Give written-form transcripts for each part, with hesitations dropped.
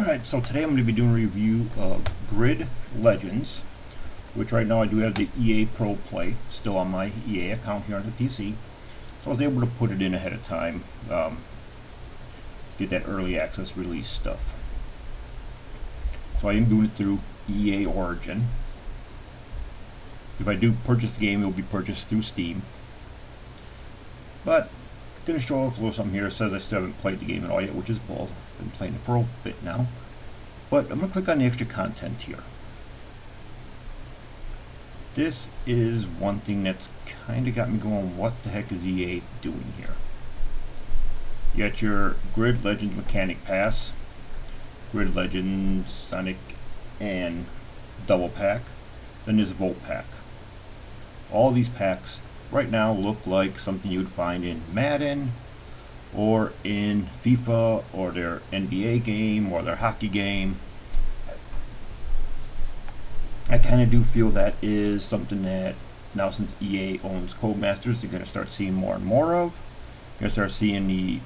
Alright, so today I'm going to be doing a review of Grid Legends, which right now I do have the EA Pro Play still on my EA account here on the PC. So I was able to put it in ahead of time, get that early access release stuff. So I am doing it through EA Origin. If I do purchase the game, it will be purchased through Steam. But I'm going to show off a little something here. It says I still haven't played the game at all yet, which is bull. Been playing it for a bit now. But I'm going to click on the extra content here. This is one thing that's kind of got me going, what the heck is EA doing here? You got your Grid Legends Mechanic Pass, Grid Legends Sonic and Double Pack, then there's a Volt Pack. All these packs right now look like something you would find in Madden or in FIFA or their NBA game or their hockey game. I kind of do feel that is something that now, since EA owns Codemasters, they're going to start seeing more and more of. You're going to start seeing the,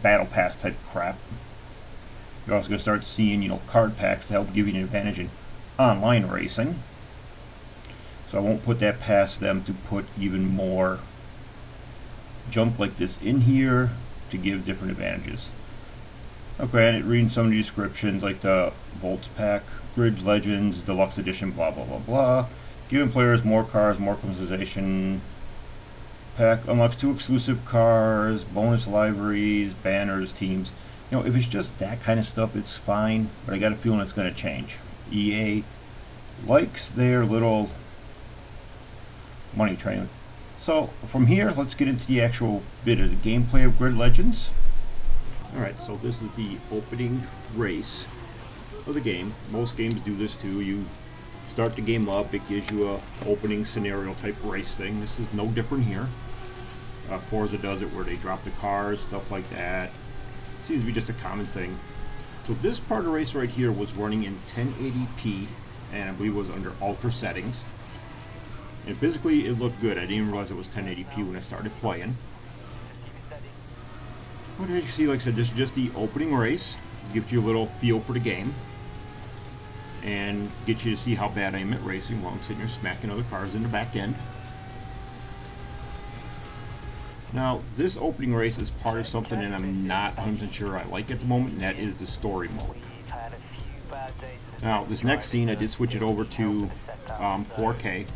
battle pass type crap. You're also going to start seeing, card packs to help give you an advantage in online racing. So I won't put that past them to put even more junk like this in here to give different advantages. Okay, and reading some of the descriptions, like the Volts pack, Grid Legends, Deluxe Edition, blah blah blah blah. Giving players more cars, more customization. Pack unlocks 2 exclusive cars, bonus liveries, banners, teams. If it's just that kind of stuff, it's fine. But I got a feeling it's going to change. EA likes their little money train. So from here, let's get into the actual bit of the gameplay of Grid Legends. Alright, so this is the opening race of the game. Most games do this too. You start the game up, it gives you a opening scenario type race thing. This is no different here. Forza does it where they drop the cars, stuff like that. Seems to be just a common thing. So this part of the race right here was running in 1080p, and I believe it was under ultra settings. And physically it looked good. I didn't even realize it was 1080p when I started playing. But as you see, like I said, this is just the opening race. It gives you a little feel for the game. And get you to see how bad I am at racing while I'm sitting here smacking other cars in the back end. Now, this opening race is part of something that I'm not 100% sure I like at the moment, and that is the story mode. Now, this next scene, I did switch it over to 4K.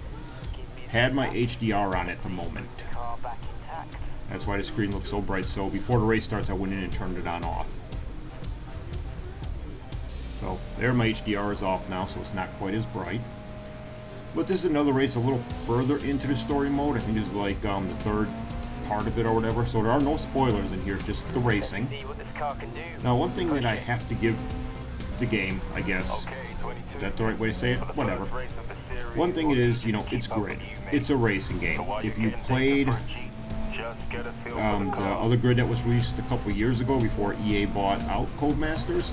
Had my HDR on at the moment. That's why the screen looks so bright. So before the race starts, I went in and turned it on off. So there, my HDR is off now, so it's not quite as bright. But this is another race a little further into the story mode. I think this is like the third part of it or whatever. So there are no spoilers in here, just the racing. Now, one thing that I have to give the game, I guess, is that the right way to say it? Whatever. One thing it is, it's Grid. It's a racing game. If you played the other Grid that was released a couple years ago before EA bought out Codemasters,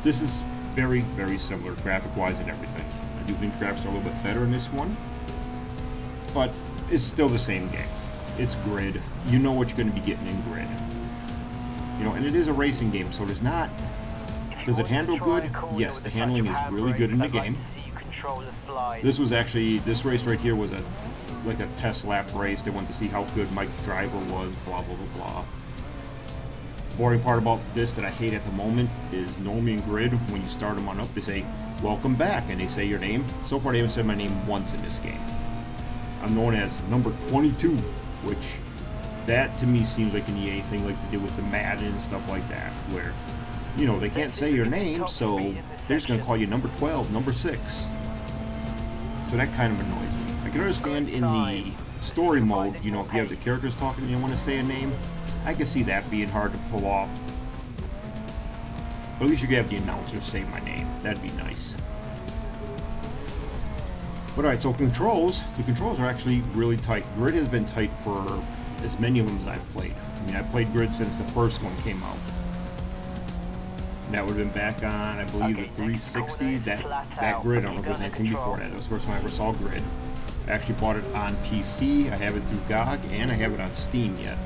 this is very, very similar graphic-wise and everything. I do think the graphics are a little bit better in this one, but it's still the same game. It's Grid. You know what you're going to be getting in Grid. And it is a racing game, so there's not... Does it handle good? Yes, the handling is really good in the game. This was actually, this race right here was like a test lap race. They wanted to see how good my driver was, blah, blah, blah, blah. Boring part about this that I hate at the moment is normally in Grid, when you start them on up, they say, welcome back, and they say your name. So far, they haven't said my name once in this game. I'm known as number 22, which that to me seems like an EA thing like they did with the Madden and stuff like that, where, they can't say your name, so they're just going to call you number 12, number 6. So that kind of annoys me. I can understand in the story mode, if you have the characters talking and you want to say a name, I can see that being hard to pull off. But at least you could have the announcer say my name. That'd be nice. But alright, so controls. The controls are actually really tight. Grid has been tight for as many of them as I've played. I've played Grid since the first one came out. That would have been back on, I believe, the 360. That Grid, I don't know if there was anything before that. That was the first time I ever saw Grid. I actually bought it on PC. I have it through GOG, and I have it on Steam yet.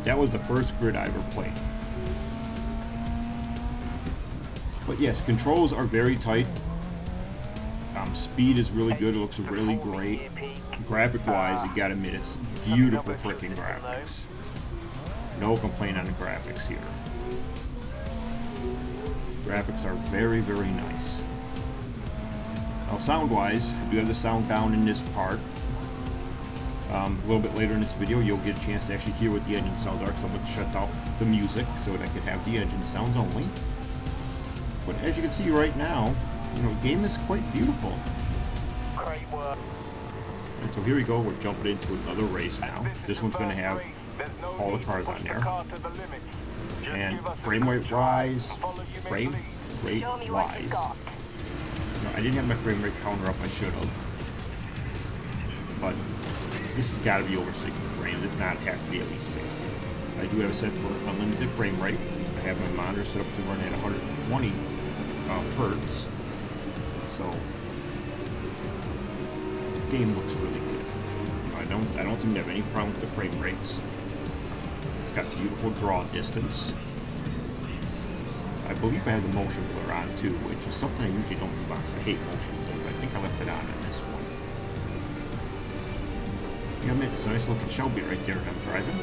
That was the first Grid I ever played. But yes, controls are very tight. Speed is really good. It looks really great. Graphic-wise, you gotta admit, it's beautiful freaking graphics. No complaint on the graphics here. Graphics are very, very nice. Now, sound-wise, I do have the sound down in this part. A little bit later in this video, you'll get a chance to actually hear what the engine sounds are, so I'm going to shut off the music so that I can have the engine sounds only. But as you can see right now, you know, the game is quite beautiful. Great work. And so here we go, we're jumping into another race now. This one's going to have all the cars on there. And frame rate wise, frame rate wise. No, I didn't have my frame rate counter up, I should have. But this has got to be over 60 frames. If not, it has to be at least 60. I do have it set for unlimited frame rate. I have my monitor set up to run at 120 hertz. So, the game looks really good. I don't seem to have any problem with the frame rates. It's got beautiful draw distance. I believe I had the motion blur on too, which is something I usually don't do because I hate motion blur, but I think I left it on in this one. Yeah, I mean, it's a nice looking Shelby right there that I'm driving.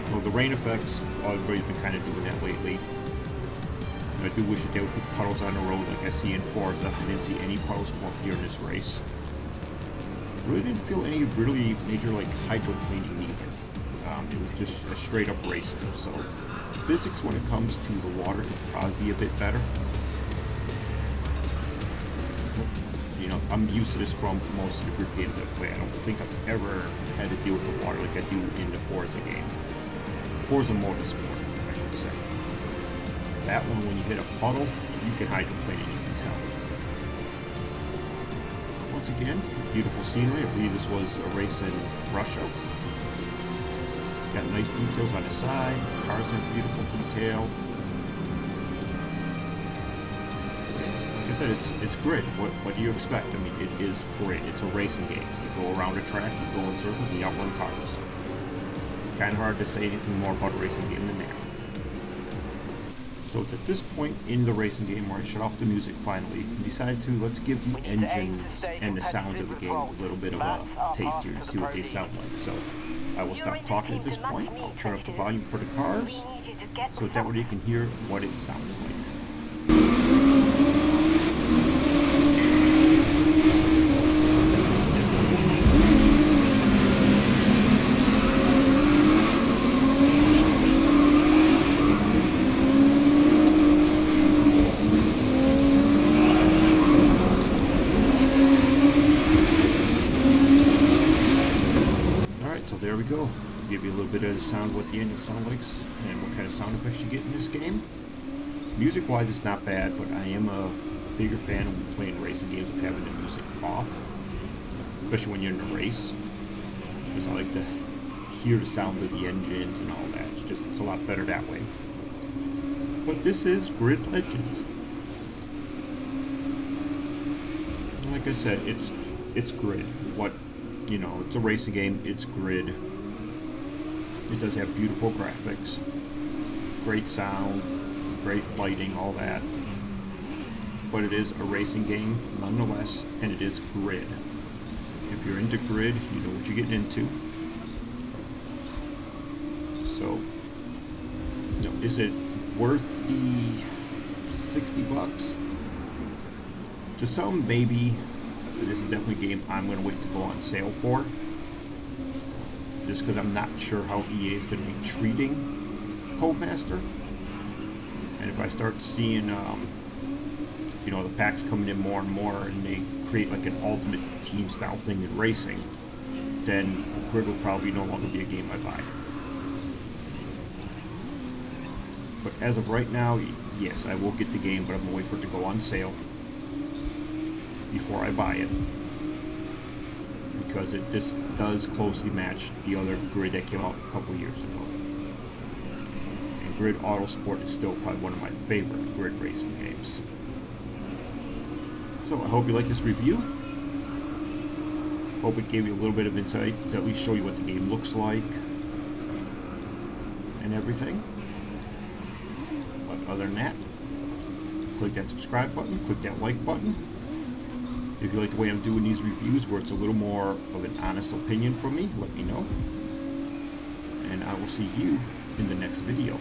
Well, the rain effects, everybody's been kind of doing that lately. I do wish that they would put puddles on the road like I see in Forza. I didn't see any puddles here in this race. I really didn't feel any really major like hydroplaning either. It was just a straight up race. So physics when it comes to the water could probably be a bit better. You know, I'm used to this from most of the group games I play. I don't think I've ever had to deal with the water like I do in the Forza game. Forza Motorsport, I should say. That one, when you hit a puddle, you can hydroplane and you can tell. Once again, beautiful scenery. I believe this was a race in Russia. Got nice details on the side. Cars have beautiful detail. Like I said, it's grid. What do you expect? I mean, it is grid. It's a racing game. You go around a track, you go in circles, and you outrun cars. Kind of hard to say anything more about a racing game than that. So it's at this point in the racing game where I shut off the music finally and decided to let's give the engines and the sounds of the game a little bit of a taste here and see what they sound like. So I will stop talking at this point. I'll turn up the volume for the cars so that way you can hear what it sounds like. There we go. Give you a little bit of the sound, what the engine sounds like, and what kind of sound effects you get in this game. Music-wise, it's not bad, but I am a bigger fan of playing racing games of having the music off, especially when you're in a race, because I like to hear the sounds of the engines and all that. It's a lot better that way. But this is Grid Legends. And like I said, it's grid. You know, it's a racing game, it's grid. It does have beautiful graphics, great sound, great lighting, all that. But it is a racing game nonetheless, and it is grid. If you're into grid, you know what you're getting into. So, you know, is it worth the $60? To some, maybe. This is definitely a game I'm going to wait to go on sale for. Just because I'm not sure how EA is going to be treating Codemaster. And if I start seeing, you know, the packs coming in more and more and they create like an ultimate team style thing in racing, then Grid will probably no longer be a game I buy. But as of right now, yes, I will get the game, but I'm going to wait for it to go on sale before I buy it, because this does closely match the other Grid that came out a couple years ago. And Grid Autosport is still probably one of my favorite Grid racing games. So I hope you like this review. Hope it gave you a little bit of insight to at least show you what the game looks like and everything. But other than that, click that subscribe button, click that like button. If you like the way I'm doing these reviews where it's a little more of an honest opinion from me, let me know. And I will see you in the next video.